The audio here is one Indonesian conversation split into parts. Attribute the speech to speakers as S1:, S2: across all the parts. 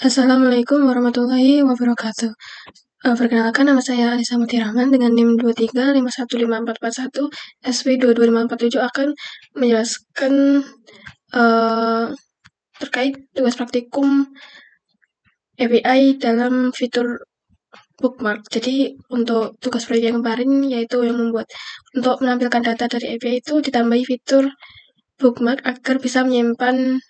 S1: Assalamualaikum warahmatullahi wabarakatuh. Perkenalkan nama saya Alisa Mutirahman dengan NIM 23515441 SW 22547 akan menjelaskan terkait tugas praktikum API dalam fitur bookmark. Jadi untuk tugas proyek yang kemarin yaitu yang membuat untuk menampilkan data dari API itu ditambahi fitur bookmark agar bisa menyimpan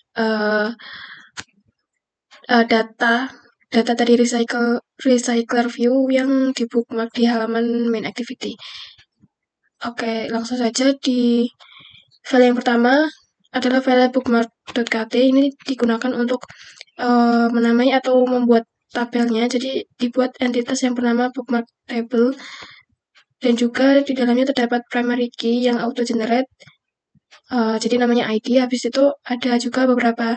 S1: data dari recycler view yang di bookmark di halaman main activity. Oke, langsung saja di file yang pertama adalah file bookmark.kt. Ini digunakan untuk menamai atau membuat tabelnya. Jadi dibuat entitas yang bernama bookmark table dan juga di dalamnya terdapat primary key yang auto generate. Jadi namanya ID. Habis itu ada juga beberapa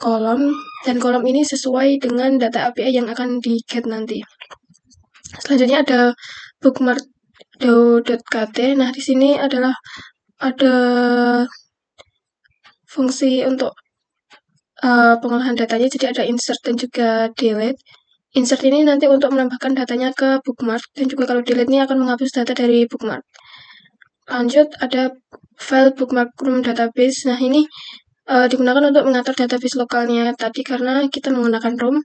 S1: kolom, dan kolom ini sesuai dengan data API yang akan di get nanti. Selanjutnya ada bookmark.kt. Nah, di sini adalah ada fungsi untuk pengolahan datanya, jadi ada insert dan juga delete. Insert ini nanti untuk menambahkan datanya ke bookmark, dan juga kalau delete ini akan menghapus data dari bookmark. Lanjut, ada file bookmark room database. Nah, ini digunakan untuk mengatur database lokalnya tadi karena kita menggunakan room.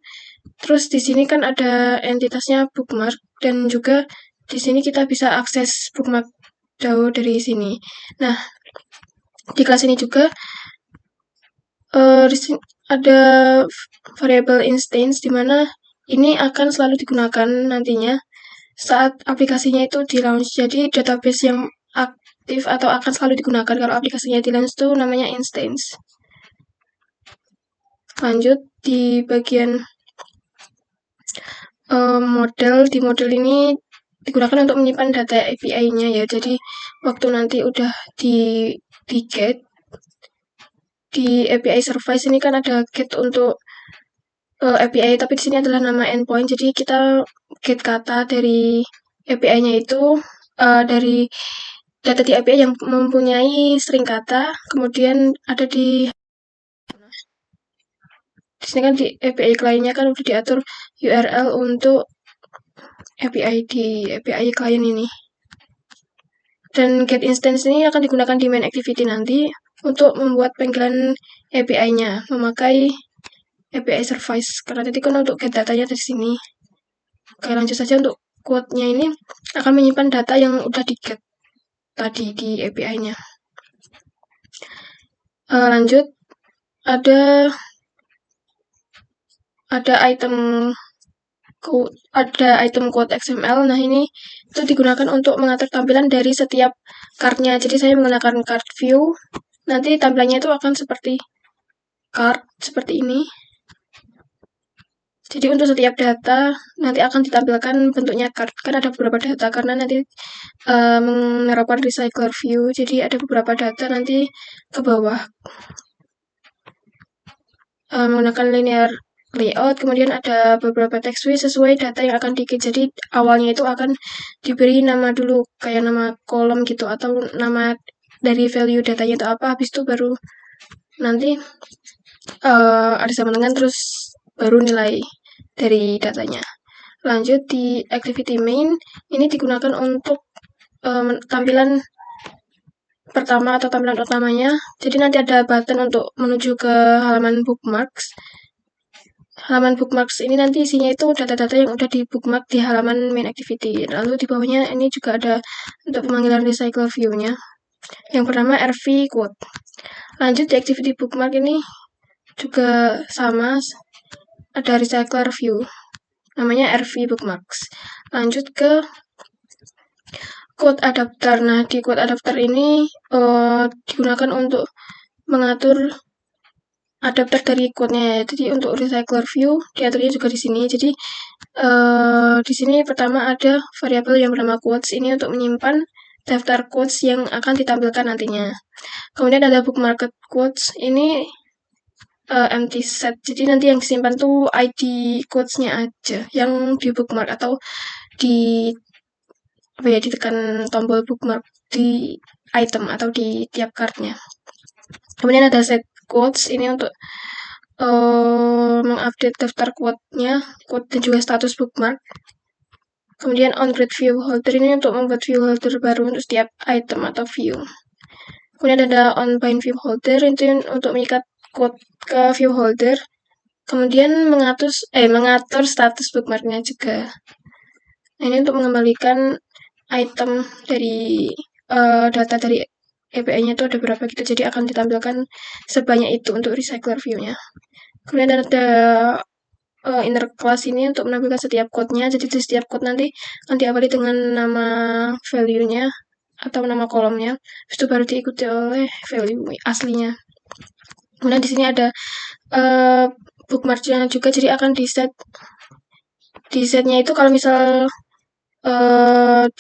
S1: Terus di sini kan ada entitasnya bookmark dan juga di sini kita bisa akses bookmark jauh dari sini. Nah, di kelas ini juga di sini ada variable instance di mana ini akan selalu digunakan nantinya saat aplikasinya itu di launch. Jadi database yang aktif atau akan selalu digunakan kalau aplikasinya di launch itu namanya instance. Lanjut di bagian model. Di model ini digunakan untuk menyimpan data API-nya ya. Jadi waktu nanti udah di get di API service ini kan ada get untuk API, tapi di sini adalah nama endpoint. Jadi kita get kata dari API-nya itu dari data di API yang mempunyai string kata, kemudian ada di sini kan di API kliennya kan udah diatur URL untuk API di API klien ini. Dan get instance ini akan digunakan di main activity nanti untuk membuat panggilan API-nya memakai API service. Karena tadi kan untuk get datanya dari sini. Oke, lanjut saja untuk quote-nya ini akan menyimpan data yang udah di get tadi di API-nya. Lanjut, ada item code XML. Nah, ini itu digunakan untuk mengatur tampilan dari setiap card-nya. Jadi saya menggunakan card view. Nanti tampilannya itu akan seperti card seperti ini. Jadi untuk setiap data nanti akan ditampilkan bentuknya card. Kan ada beberapa data karena nanti menerapkan recycler view. Jadi ada beberapa data nanti ke bawah menggunakan linear layout. Kemudian ada beberapa text view sesuai data yang akan di-get. Jadi awalnya itu akan diberi nama dulu kayak nama kolom gitu atau nama dari value datanya itu apa. Habis itu baru nanti ada sama dengan terus baru nilai dari datanya. Lanjut di activity main, ini digunakan untuk tampilan pertama atau tampilan utamanya. Jadi nanti ada button untuk menuju ke halaman bookmarks. Halaman bookmarks ini nanti isinya itu data-data yang udah di bookmark di halaman main activity. Lalu di bawahnya ini juga ada untuk pemanggilan recycle view-nya. Yang pertama RV quote. Lanjut di activity bookmark ini juga sama, ada recycler view. Namanya RV bookmarks. Lanjut ke quote adapter. Nah, di quote adapter ini digunakan untuk mengatur adapter dari quote-nya. Jadi untuk recycler view diaturnya juga di sini. Jadi di sini pertama ada variabel yang bernama quotes. Ini untuk menyimpan daftar quotes yang akan ditampilkan nantinya. Kemudian ada bookmark quotes. Ini empty set. Jadi nanti yang disimpan tuh ID quotes-nya aja yang di bookmark atau di apa ya, ditekan tombol bookmark di item atau di tiap card-nya. Kemudian ada set quotes, ini untuk mengupdate daftar quote dan juga status bookmark. Kemudian on create view holder ini untuk membuat view holder baru untuk setiap item atau view. Kemudian ada on bind view holder itu untuk mengikat quote ke view holder. Kemudian mengatur status bookmarknya juga. Nah, ini untuk mengembalikan item dari data dari API-nya itu ada berapa gitu, jadi akan ditampilkan sebanyak itu untuk recycler view-nya. Kemudian ada inner class ini untuk menampilkan setiap code-nya, jadi di setiap code nanti akan diawali dengan nama value-nya atau nama kolomnya, habis itu baru diikuti oleh value aslinya. Kemudian di sini ada bookmark-nya juga, jadi akan di setnya itu kalau misal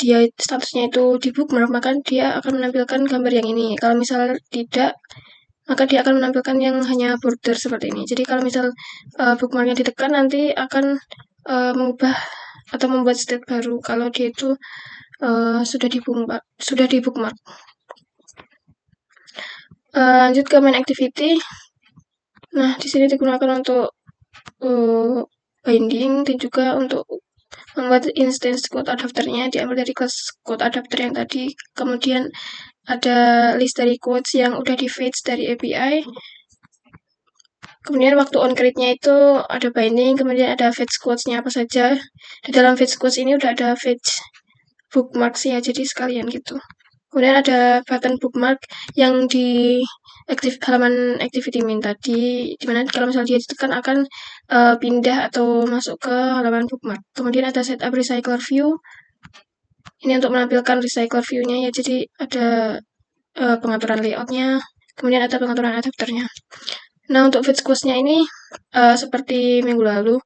S1: dia statusnya itu di bookmark, maka dia akan menampilkan gambar yang ini. Kalau misal tidak, maka dia akan menampilkan yang hanya border seperti ini. Jadi kalau misal bookmarknya ditekan, nanti akan mengubah atau membuat state baru kalau dia itu sudah di bookmark. Lanjut ke main activity. Nah, di sini digunakan untuk binding dan juga untuk membuat instance code adapternya diambil dari kelas code adapter yang tadi. Kemudian ada list dari quotes yang udah di fetch dari API. Kemudian waktu on create-nya itu ada binding, kemudian ada fetch quotes-nya apa saja. Di dalam fetch quotes ini udah ada fetch bookmarks ya, jadi sekalian gitu. Kemudian ada button bookmark yang di halaman activity main tadi, dimana kalau misalnya dia ditekan akan pindah atau masuk ke halaman bookmark. Kemudian ada setup recycler view, ini untuk menampilkan recycler view-nya ya, jadi ada pengaturan layout-nya, kemudian ada pengaturan adapternya. Nah, untuk fetch quotes-nya ini seperti minggu lalu,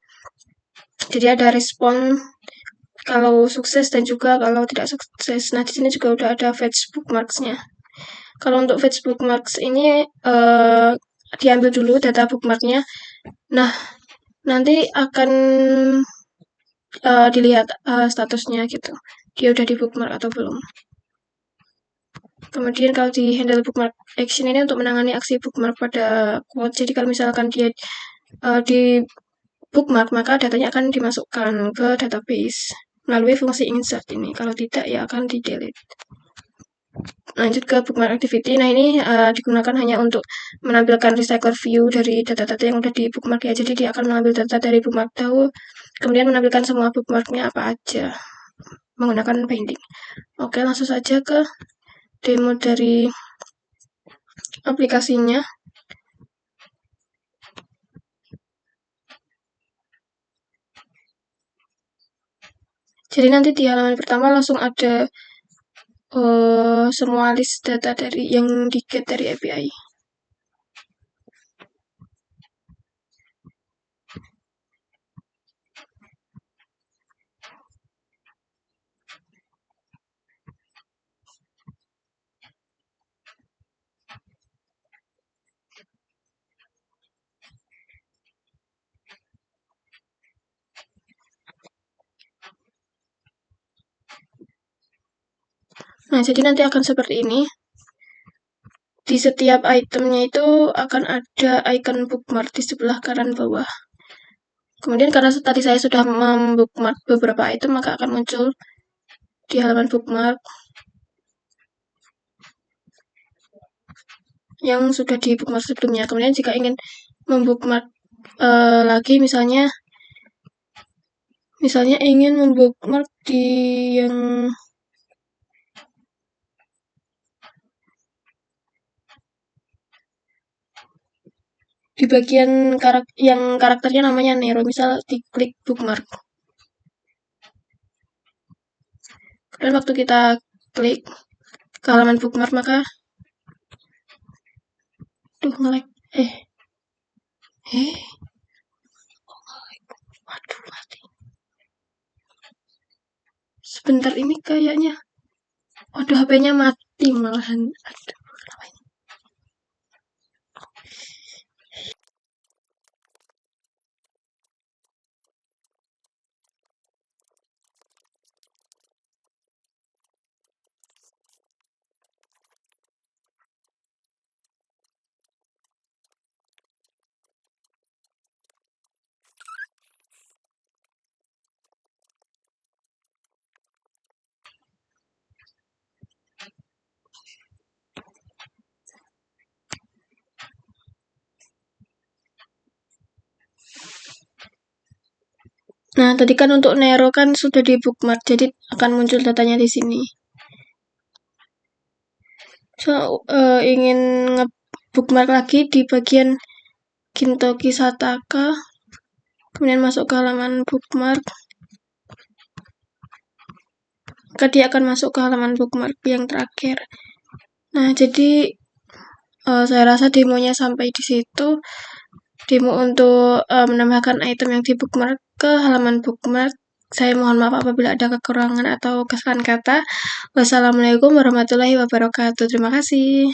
S1: jadi ada respon kalau sukses dan juga kalau tidak sukses. Nah, di sini juga udah ada fetch bookmarks-nya. Kalau untuk fetch bookmarks ini diambil dulu data bookmarknya. Nah, nanti akan dilihat statusnya gitu. Dia udah di bookmark atau belum. Kemudian kalau di handle bookmark action ini untuk menangani aksi bookmark pada quote. Jadi kalau misalkan dia di bookmark, maka datanya akan dimasukkan ke database melalui fungsi insert ini. Kalau tidak, ya akan di delete. Lanjut ke bookmark activity. Nah, ini digunakan hanya untuk menampilkan recycler view dari data-data yang udah di bookmark ya. Jadi dia akan mengambil data dari bookmark tahu, kemudian menampilkan semua bookmarknya apa aja menggunakan binding. Oke, langsung saja ke demo dari aplikasinya. Jadi nanti di halaman pertama langsung ada semua list data dari yang di get dari API. Nah, jadi nanti akan seperti ini. Di setiap itemnya itu akan ada icon bookmark di sebelah kanan bawah. Kemudian karena tadi saya sudah membookmark beberapa item, maka akan muncul di halaman bookmark yang sudah di bookmark sebelumnya. Kemudian jika ingin membookmark lagi, misalnya ingin membookmark di yang di bagian yang karakternya namanya Nero, misal diklik bookmark. Dan waktu kita klik ke halaman bookmark, maka nge-lag. Waduh, mati. Sebentar ini kayaknya. Waduh, HP-nya mati malahan. Aduh. Nah, tadi kan untuk Nero kan sudah di bookmark, jadi akan muncul datanya di sini. So, ingin nge-bookmark lagi di bagian Gintoki Sataka, kemudian masuk ke halaman bookmark, maka dia akan masuk ke halaman bookmark yang terakhir. Nah, jadi saya rasa demonya sampai di situ. Demo untuk menambahkan item yang di bookmark ke halaman bookmark. Saya mohon maaf apabila ada kekurangan atau kesalahan kata. Wassalamualaikum warahmatullahi wabarakatuh. Terima kasih.